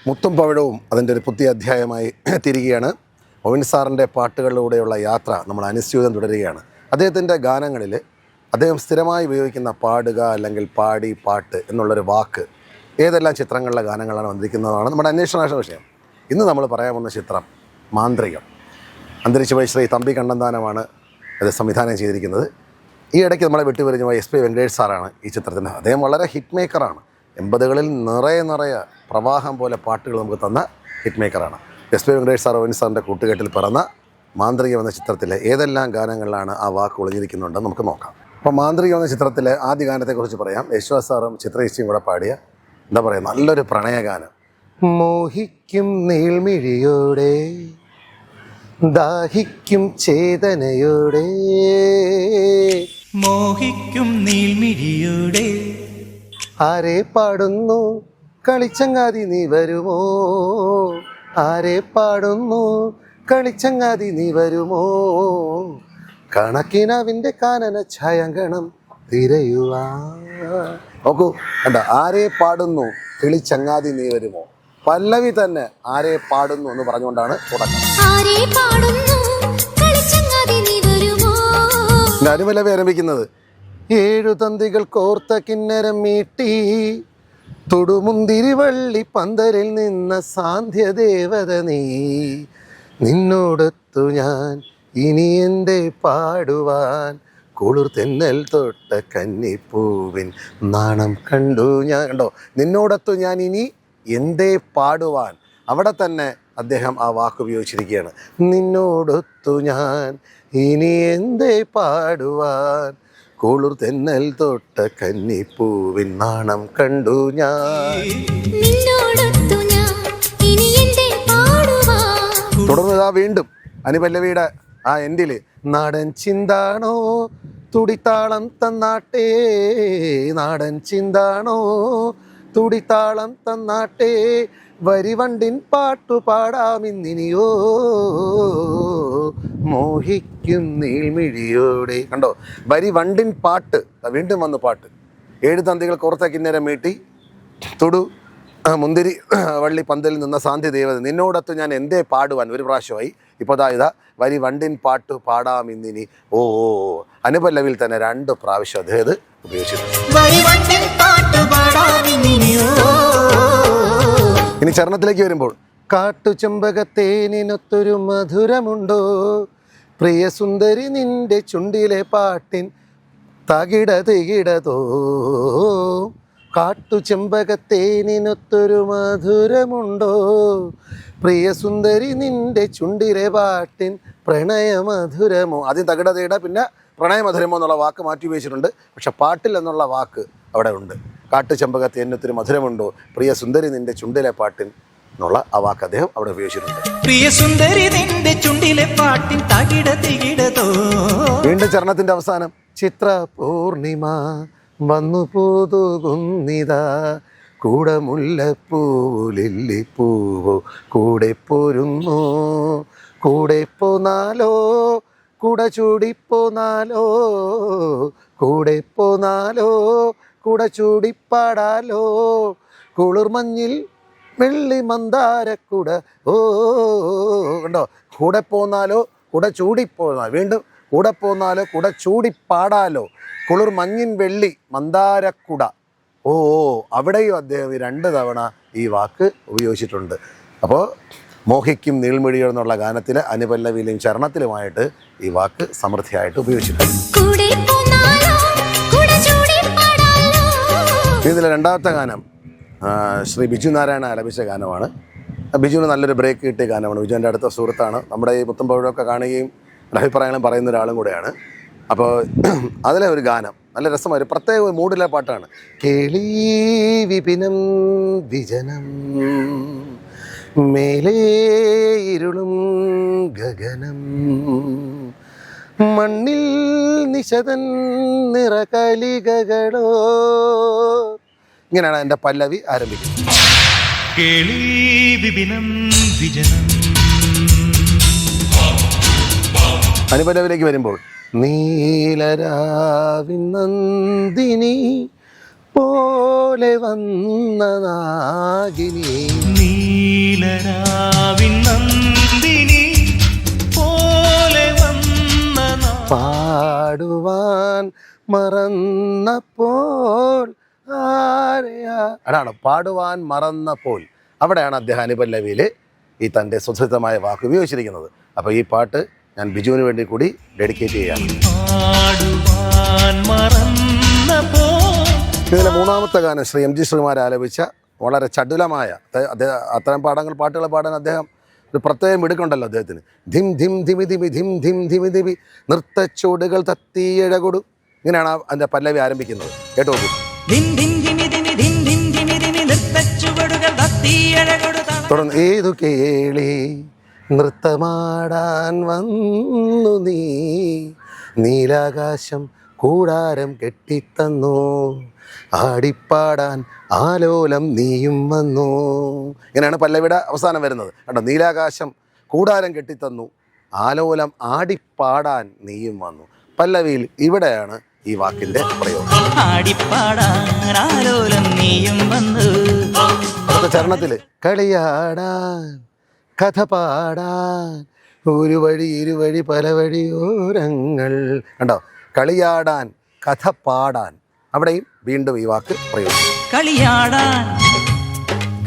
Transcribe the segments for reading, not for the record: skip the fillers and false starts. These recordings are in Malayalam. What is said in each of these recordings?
മുത്തും പവിഴവും അതിൻ്റെ ഒരു പുതിയ അധ്യായമായി തിരികെയാണ്. ഒവിൻ സാറിൻ്റെ പാട്ടുകളിലൂടെയുള്ള യാത്ര നമ്മൾ അനുസ്യൂതം തുടരുകയാണ്. അദ്ദേഹത്തിൻ്റെ ഗാനങ്ങളിൽ അദ്ദേഹം സ്ഥിരമായി ഉപയോഗിക്കുന്ന പാടുക അല്ലെങ്കിൽ പാടി പാട്ട് എന്നുള്ളൊരു വാക്ക് ഏതെല്ലാം ചിത്രങ്ങളിലെ ഗാനങ്ങളാണ് വന്നിരിക്കുന്നതാണ് നമ്മുടെ അന്വേഷണ വിഷയം. ഇന്ന് നമ്മൾ പറയാൻ പോകുന്ന ചിത്രം മാന്ത്രികം. അന്തരിച്ചുപോയ ശ്രീ തമ്പി കണ്ണന്താനമാണ് അത് സംവിധാനം ചെയ്തിരിക്കുന്നത്. ഈ ഇടയ്ക്ക് നമ്മളെ വിട്ടുപിരിഞ്ഞ SP വെങ്കടേഷ് സാറാണ് ഈ ചിത്രത്തിൻ്റെ. അദ്ദേഹം വളരെ ഹിറ്റ് മേക്കറാണ്. 80കളിൽ നിറയെ പ്രവാഹം പോലെ പാട്ടുകൾ നമുക്ക് തന്ന ഹിറ്റ് മേക്കറാണ്. SP വെങ്കടേഷ് സാർ ഒവിൻ സാറിൻ്റെ കൂട്ടുകെട്ടിൽ പിറന്ന മാന്ത്രികം എന്ന ചിത്രത്തിലെ ഏതെല്ലാം ഗാനങ്ങളിലാണ് ആ വാക്ക് ഒളിഞ്ഞിരിക്കുന്നുണ്ടെന്ന് നമുക്ക് നോക്കാം. അപ്പോൾ മാന്ത്രികം എന്ന ചിത്രത്തിലെ ആദ്യ ഗാനത്തെക്കുറിച്ച് പറയാം. യേശുദാസ് സാറും ചിത്രേച്ചിയും കൂടെ പാടിയ എന്താ പറയുക നല്ലൊരു പ്രണയഗാനം. മോഹിക്കും നീൾമിഴിയോടെ ദാഹിക്കും ചേതനയോടെ മോഹിക്കും നീൾമിഴിയോടെ ആരെ പാടുന്നു കളിച്ചങ്ങാതി നീ വരുമോ, ആരെ പാടുന്നു കളിച്ചങ്ങാതി നീ വരുമോ, കണക്കിനവിൻ്റെ കാനന ഛായങ്കണം തിരയുവാ. നോക്കൂ കണ്ട, ആരെ പാടുന്നു കിളിച്ചങ്ങാതി നീ വരുമോ. പല്ലവി തന്നെ ആരെ പാടുന്നു എന്ന് പറഞ്ഞുകൊണ്ടാണ് തുടക്കം. അനുപല്ലവി ആരംഭിക്കുന്നത് 7 തന്തികൾ കോർത്ത കിന്നരം മീട്ടി തൊടുമുന്തിരിവള്ളി പന്തലിൽ നിന്ന സാന്ധ്യദേവത നീ, നിന്നോടൊത്തു ഞാൻ ഇനി എൻ്റെ പാടുവാൻ കുളിർ തെന്നൽ തൊട്ട കന്നിപ്പൂവിൻ നാണം കണ്ടു ഞാൻ. കണ്ടോ, നിന്നോടൊത്തു ഞാൻ ഇനി എന്തേ പാടുവാൻ. അവിടെ തന്നെ അദ്ദേഹം ആ വാക്ക് ഉപയോഗിച്ചിരിക്കുകയാണ്. നിന്നോടൊത്തു ഞാൻ ഇനി എന്തേ പാടുവാൻ കുളിർ തെന്നൽ തൊട്ട കന്നിപ്പൂവിൻ നാണം കണ്ടു ഞാൻ. തുടർന്ന് വീണ്ടും അനുപല്ലവിയുടെ ആ എൻഡിൽ നാടൻ ചിന്താണോ തുടിത്താളം തന്നാട്ടേ, നാടൻ ചിന്താണോ തുടിത്താളം തന്നാട്ടേ, വരിവണ്ടിൻ പാട്ടു പാടാമിന്നിനിയോ മോഹിക്കും നീൾമിഴിയോടെ. കണ്ടോ, വരിവണ്ടിൻ പാട്ട്. വീണ്ടും വന്നു പാട്ട്. 7 തന്തികൾ കോർത്ത കിന്നരം മീട്ടി തൊടു മുന്തിരി വള്ളി പന്തലിൽ നിന്ന സാന്ധ്യദേവത, നിന്നോടൊത്ത് ഞാൻ എന്തേ പാടുവാൻ ഒരു പ്രാവശ്യമായി. ഇപ്പോൾ ഇതാ വരി വണ്ടിൻ പാട്ടു പാടാമിന്നിനി. ഓ അനുപല്ലവിൽ തന്നെ 2 പ്രാവശ്യം അദ്ദേഹം ഉപയോഗിച്ചിട്ടുണ്ട്. ഇനി ചരണത്തിലേക്ക് വരുമ്പോൾ കാട്ടുചെമ്പകത്തേനിനൊത്തൊരു മധുരമുണ്ടോ, പ്രിയ സുന്ദരി നിന്റെ ചുണ്ടിലെ പാട്ടിൻ തകിട തികിടതോ. കാട്ടുചെമ്പകത്തേനിനൊത്തൊരു മധുരമുണ്ടോ, പ്രിയ സുന്ദരി നിന്റെ ചുണ്ടിലെ പാട്ടിൻ പ്രണയമധുരമോ. ആദ്യം തകിട തികിട പിന്നെ പ്രണയമധുരമോ എന്നുള്ള വാക്ക് മാറ്റി ഉപയോഗിച്ചിട്ടുണ്ട്. പക്ഷെ പാട്ടിൽ എന്നുള്ള വാക്ക് അവിടെ ഉണ്ട്. കാട്ടുചെമ്പകത്തേനൊത്തൊരു മധുരമുണ്ടോ, പ്രിയ സുന്ദരി നിന്റെ ചുണ്ടിലെ പാട്ടിൻ എന്നുള്ള ആ വാക്ക് അദ്ദേഹം അവിടെ ഉപയോഗിച്ചിട്ടുണ്ട്. പ്രിയ സുന്ദരി നിന്റെ ചുണ്ടിലെ പാട്ടിൻ തകിട തികിടതോ. വീണ്ടും ചരണത്തിന്റെ അവസാനം ചിത്ര പൂർണിമ വന്നു പോതുകുന്നിതാ, കൂടെ മുല്ലപ്പൂവോ ലില്ലിപ്പൂവോ കൂടെ പോരുന്നു, കൂടെ പോന്നാലോ കൂടെ ചൂടിപ്പോന്നാലോ, കൂടെ പോന്നാലോ കൂടെ ചൂടിപ്പാടാലോ, കുളിർമഞ്ഞിൽ വെള്ളി മന്ദാരക്കുട. ഓ കണ്ടോ, കൂടെ പോന്നാലോ കൂടെ ചൂടിപ്പോന്നാലോ, വീണ്ടും കൂടെ പോന്നാലോ കൂടെ ചൂടിപ്പാടാലോ, കുളിർ മഞ്ഞിൻ വെള്ളി മന്ദാരക്കുട. ഓ അവിടെയും അദ്ദേഹം 2 തവണ ഈ വാക്ക് ഉപയോഗിച്ചിട്ടുണ്ട്. അപ്പോൾ മോഹിക്കും നീൾമിഴികൾ എന്നുള്ള ഗാനത്തിൽ അനുപല്ലവിയിലും ചരണത്തിലുമായിട്ട് ഈ വാക്ക് സമൃദ്ധിയായിട്ട് ഉപയോഗിച്ചിട്ടുണ്ട്. ഇതിലെ 2ാമത്തെ ഗാനം ശ്രീ ബിജു നാരായണ ആലപിച്ച ഗാനമാണ്. ബിജുവിന് നല്ലൊരു ബ്രേക്ക് കിട്ടിയ ഗാനമാണ്. ബിജുവിൻ്റെ അടുത്ത സുഹൃത്താണ്. നമ്മുടെ ഈ മുത്തും പവിഴമൊക്കെ കാണുകയും അഭിപ്രായങ്ങളും പറയുന്ന ഒരാളും കൂടെയാണ്. അപ്പോൾ അതിലെ ഒരു ഗാനം നല്ല രസമായ ഒരു പ്രത്യേക മൂഡിലെ പാട്ടാണ്. കേളി വിപിനം വിജനം മേലേ ഇരുളും ഗഗനം മണ്ണിൽ നിശതൻ നിറകലികകളോ. ഇങ്ങനെയാണ് എൻ്റെ പല്ലവി ആരംഭിക്കുന്നത്. കേളി വിപിനം വിജനം. അനുപല്ലവിലേക്ക് വരുമ്പോൾ നീലരാവിൻ നന്ദിനി പോലെ വന്ന നാഗിനി നീലരാവിൻ നന്ദിനി പോലെ വന്ന പാടുവാൻ മറന്നപ്പോൾ അതാണ് പാടുവാൻ മറന്നപ്പോൾ. അവിടെയാണ് അദ്ദേഹം അനുപല്ലവിയിൽ ഈ തൻ്റെ സുധൃതമായ വാക്ക് ഉപയോഗിച്ചിരിക്കുന്നത്. അപ്പോൾ ഈ പാട്ട് ഞാൻ ബിജുവിന് വേണ്ടി കൂടി ഡെഡിക്കേറ്റ് ചെയ്യുകയാണ്. ഇതിലെ മൂന്നാമത്തെ ഗാനം ശ്രീ എം ജി ശ്രീകുമാർ ആലപിച്ച വളരെ ചടുലമായ അത്തരം പാട്ടുകൾ പാടാൻ അദ്ദേഹം ഒരു പ്രത്യേകം എടുക്കണ്ടല്ലോ അദ്ദേഹത്തിന്. ധിം ധിം ധിമി ധിമി ധിം ധിം ധിമി ധിമി നൃത്തച്ചുവടുകൾ തത്തിയഴകൊടു, ഇങ്ങനെയാണ് അതിൻ്റെ പല്ലവി ആരംഭിക്കുന്നത്. കേട്ടോ, തുടർന്ന് ഏതു കേളി നൃത്തമാടാൻ വന്നു നീ, നീലാകാശം കൂടാരം കെട്ടിത്തന്നു, ആടിപ്പാടാൻ ആലോലം നീയും വന്നു. ഇങ്ങനെയാണ് പല്ലവിയുടെ അവസാനം വരുന്നത്. കേട്ടോ, നീലാകാശം കൂടാരം കെട്ടിത്തന്നു, ആലോലം ആടിപ്പാടാൻ നീയും വന്നു. പല്ലവിയിൽ ഇവിടെയാണ് ഈ വാക്കിന്റെ പ്രയോഗം. അടുത്ത ചരണത്തില് കളിയാടാൻ കഥ പാടാൻ ഒരു വഴി ഇരുവഴി പല വഴിയോരങ്ങൾ. കണ്ടോ, കളിയാടാൻ കഥ പാടാൻ, അവിടെയും വീണ്ടും ഈ വാക്ക് പ്രയോഗിക്കും. കളിയാടാൻ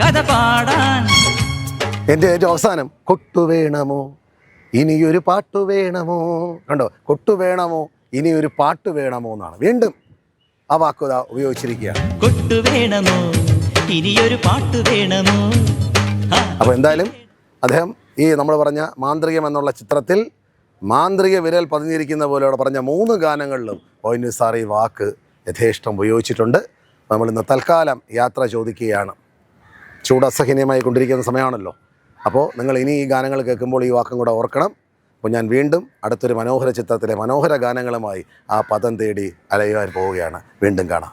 കഥ പാടാൻ. എൻ്റെ ഏറ്റവും അവസാനം കൊട്ടുവേണമോ ഇനിയൊരു പാട്ടു വേണമോ. കണ്ടോ, കൊട്ടുവേണമോ ഇനിയൊരു പാട്ട് വേണമോ എന്നാണ് വീണ്ടും ആ വാക്ക് ഉപയോഗിച്ചിരിക്കുകയാണ്. കൊട്ടുവേണമോ ഇനിയൊരു പാട്ട് വേണമോ. അപ്പോൾ എന്തായാലും അദ്ദേഹം ഈ നമ്മൾ പറഞ്ഞ മാന്ത്രികം എന്നുള്ള ചിത്രത്തിൽ മാന്ത്രിക വിരൽ പതിഞ്ഞിരിക്കുന്ന പോലെ അവിടെ പറഞ്ഞ 3 ഗാനങ്ങളിലും ഒ.എൻ.വി. സാർ ഈ വാക്ക് യഥേഷ്ടം ഉപയോഗിച്ചിട്ടുണ്ട്. നമ്മളിന്ന് തൽക്കാലം യാത്ര ചോദിക്കുകയാണ്. ചൂട് അസഹനീയമായി കൊണ്ടിരിക്കുന്ന സമയമാണല്ലോ. അപ്പോൾ നിങ്ങൾ ഇനി ഈ ഗാനങ്ങൾ കേൾക്കുമ്പോൾ ഈ വാക്കും കൂടെ ഓർക്കണം. അപ്പോൾ ഞാൻ വീണ്ടും അടുത്തൊരു മനോഹര ചിത്രത്തിലെ മനോഹര ഗാനങ്ങളുമായി ആ പദം തേടി അലയുവാൻ പോവുകയാണ്. വീണ്ടും കാണാം.